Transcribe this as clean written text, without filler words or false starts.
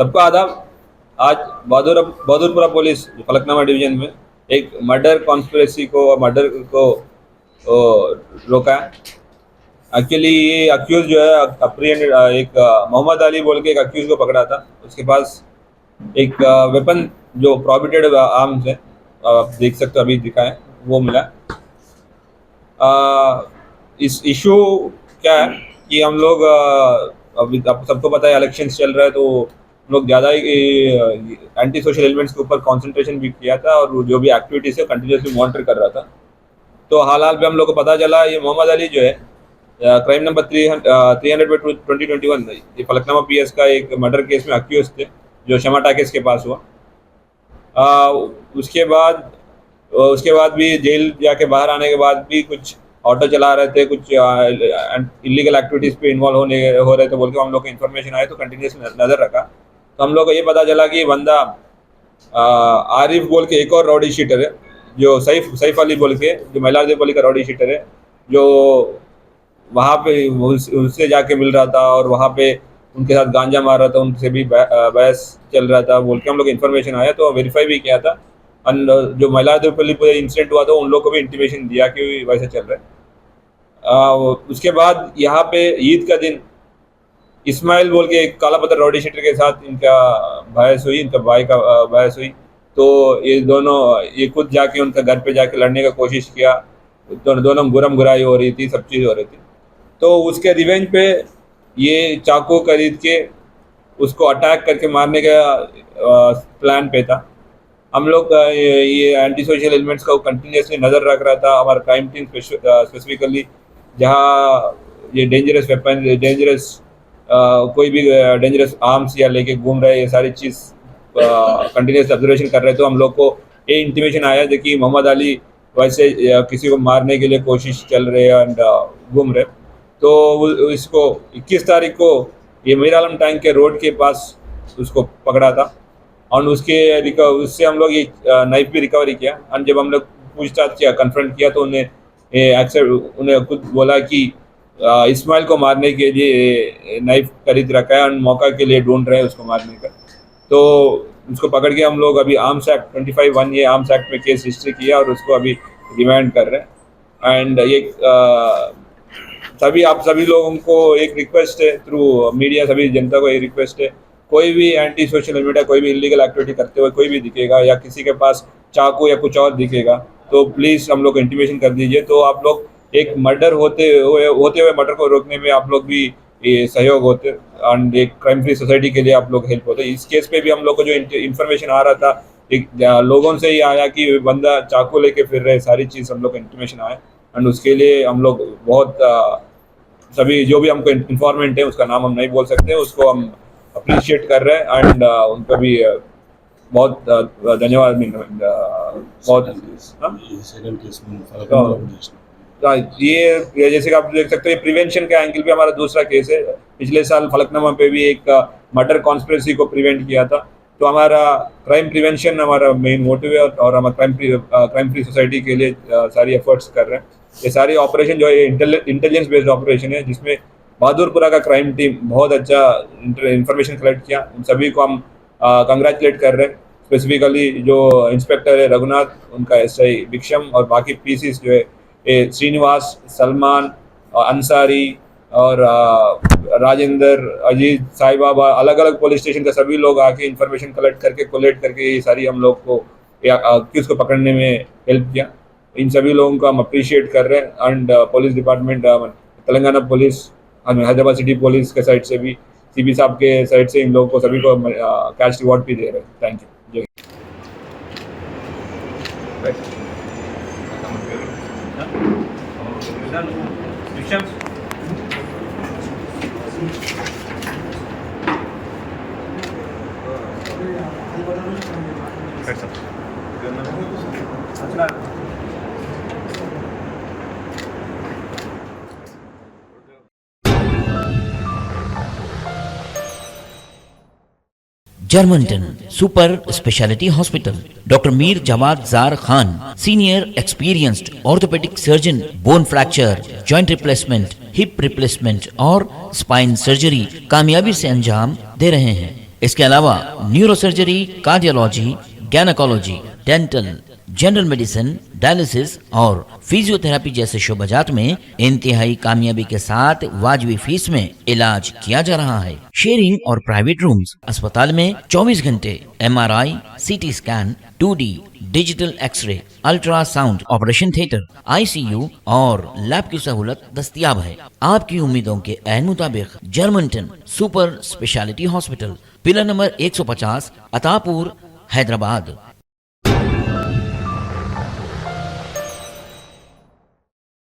सबको आदाब। आज बहादुरपुरा पुलिस फलकनामा डिवीजन में एक मर्डर कॉन्स्पिरेसी को ओ, रोका। एक्चुअली ये अक्यूज जो है अप्रिहेंडेड, एक मोहम्मद अली बोल के एक अक्यूज को पकड़ा था। उसके पास एक वेपन जो प्रोहिबिटेड आर्म्स है, आप देख सकते हो अभी दिखा है, वो मिला। इस इशू क्या है कि हम लोग अभी आप सबको पता है इलेक्शंस चल रहा है, तो हम लोग ज़्यादा ही एंटी सोशल एलिमेंट्स के ऊपर कंसंट्रेशन भी किया था और जो भी एक्टिविटीज़ है कंटिन्यूसली मॉनिटर कर रहा था। तो हाल पे हम लोग को पता चला ये मोहम्मद अली जो है क्राइम नंबर 300/2021 ये फलकनामा PS का एक मर्डर केस में अक्यूज थे, जो शमा टाकिस के पास हुआ। उसके बाद भी जेल जाके बाहर आने के बाद भी कुछ ऑटो चला रहे थे, कुछ इलीगल एक्टिविटीज़ पे इन्वॉल्व हो रहे थे बोल के हम लोग को इन्फॉर्मेशन आए, तो कंटिन्यूसली नज़र रखा। तो हम लोग को ये पता चला कि बंदा आरिफ बोल के एक और रॉडी शीटर है, जो सैफ अली बोल के, जो महिलादेव अली का रॉडी शीटर है, जो वहाँ पे उससे जाके मिल रहा था और वहाँ पे उनके साथ गांजा मार रहा था, उनसे भी बहस चल रहा था बोल के हम लोग इन्फॉर्मेशन आया, तो वेरीफाई भी किया था। और जो महिलादेव अली पर इंसिडेंट हुआ था उन लोग को भी इंटीमेशन दिया कि वैसे चल रहा है। उसके बाद यहाँ पे ईद का दिन इस्माइल बोल के एक काला पत्थर रॉडी शीटर के साथ इनका बहस हुई, इनका भाई का बहस हुई। तो ये खुद जाके उनका घर पे जाके लड़ने का कोशिश किया, तो दोनों गुरम गुराई हो रही थी, सब चीज़ हो रही थी। तो उसके रिवेंज पे ये चाकू खरीद के उसको अटैक करके मारने का प्लान पे था। हम लोग ये एंटी सोशल एलिमेंट्स का कंटिन्यूसली नज़र रख रहा था। हमारा क्राइम टीम स्पेसिफिकली जहाँ ये डेंजरस वेपन, कोई भी डेंजरस आर्म्स या लेके घूम रहे, ये सारी चीज़ कंटिन्यूस ऑब्जर्वेशन कर रहे, तो हम लोग को ये इंटीमेशन आया था कि मोहम्मद अली वैसे किसी को मारने के लिए कोशिश चल रहे हैं एंड घूम रहे। तो इसको 21 तारीख को ये मीर आलम टैंक के रोड के पास उसको पकड़ा था और उससे हम लोग ये नाइफ भी रिकवरी किया। और जब हम लोग पूछताछ किया, कन्फ्रंट किया, तो उन्हें खुद बोला कि इस्माइल को मारने के लिए नाइफ खरीद रखा है और मौका के लिए ढूंढ रहे हैं उसको मारने का। तो उसको पकड़ के हम लोग अभी आर्म्स एक्ट 25(1) ये आर्म्स एक्ट में केस रजिस्टर किया और उसको अभी रिमांड कर रहे हैं। एंड ये सभी लोगों को एक रिक्वेस्ट है, थ्रू मीडिया सभी जनता को एक रिक्वेस्ट है, कोई भी एंटी सोशल मीडिया कोई भी इलीगल एक्टिविटी करते हुए कोई भी दिखेगा या किसी के पास चाकू या कुछ और दिखेगा, तो प्लीज़ हम लोग को इंटीमेशन कर दीजिए। तो आप लोग एक मर्डर होते हुए मर्डर को रोकने में आप लोग भी ये सहयोग होते एंड एक क्राइम फ्री सोसाइटी के लिए आप लोग हेल्प होते। इस केस पे भी हम लोग को जो इन्फॉर्मेशन आ रहा था, एक लोगों से ही आया कि बंदा चाकू लेके फिर रहे, सारी चीज़ हम लोग को इन्फॉर्मेशन आया एंड उसके लिए हम लोग बहुत सभी जो भी हमको इन्फॉर्मेंट है, उसका नाम हम नहीं बोल सकते, उसको हम अप्रिशिएट कर रहे हैं एंड उनका भी बहुत धन्यवाद। बहुत ये जैसे कि आप देख सकते हो, ये प्रिवेंशन के एंगल पे हमारा दूसरा केस है। पिछले साल फलकनामा पे भी एक मर्डर कॉन्स्पिरेसी को प्रिवेंट किया था। तो हमारा क्राइम प्रिवेंशन हमारा मेन मोटिव है और हम क्राइम फ्री सोसाइटी के लिए सारी एफर्ट्स कर रहे हैं। ये सारी ऑपरेशन जो है इंटेलिजेंस बेस्ड ऑपरेशन है, जिसमें बहादुरपुरा का क्राइम टीम बहुत अच्छा इंफॉर्मेशन कलेक्ट किया। उन सभी को हम कंग्रेचुलेट कर रहे हैं। स्पेसिफिकली जो इंस्पेक्टर है रघुनाथ, उनका SI भिक्षम और बाकी PCs जो है श्रीनिवास, सलमान, अंसारी और राजेंद्र, अजीत, साई बाबा, अलग अलग पुलिस स्टेशन का सभी लोग आके इंफॉर्मेशन कोलेक्ट करके ये सारी हम लोग को अक्यूज को पकड़ने में हेल्प किया। इन सभी लोगों को हम अप्रिशिएट कर रहे हैं and police department, Telangana police, Hyderabad city police के साइड से भी, CP साहब के साइड से इन लोगों को सभी को कैश रिवॉर्ड भी दे रहे हैं। Thank you. Germanten super speciality hospital, doctor Mir Jawad Zar Khan, senior experienced orthopaedic surgeon, bone fracture, joint replacement, hip replacement और स्पाइन सर्जरी कामयाबी से अंजाम दे रहे हैं। इसके अलावा neurosurgery, cardiology, gynaecology, dental, general medicine, dialysis और फिजियोथेरेपी जैसे शोबाजात में इंतहाई कामयाबी के साथ वाजबी फीस में इलाज किया जा रहा है। शेयरिंग और प्राइवेट रूम्स। अस्पताल में 24 घंटे MRI, CT scan, 2D digital x-ray, ultrasound, operation theatre, ICU और लैब की सहूलत दस्तयाब है। आपकी उम्मीदों के ऐन मुताबिक Germanten super speciality hospital, pillar number 150, Attapur, Hyderabad.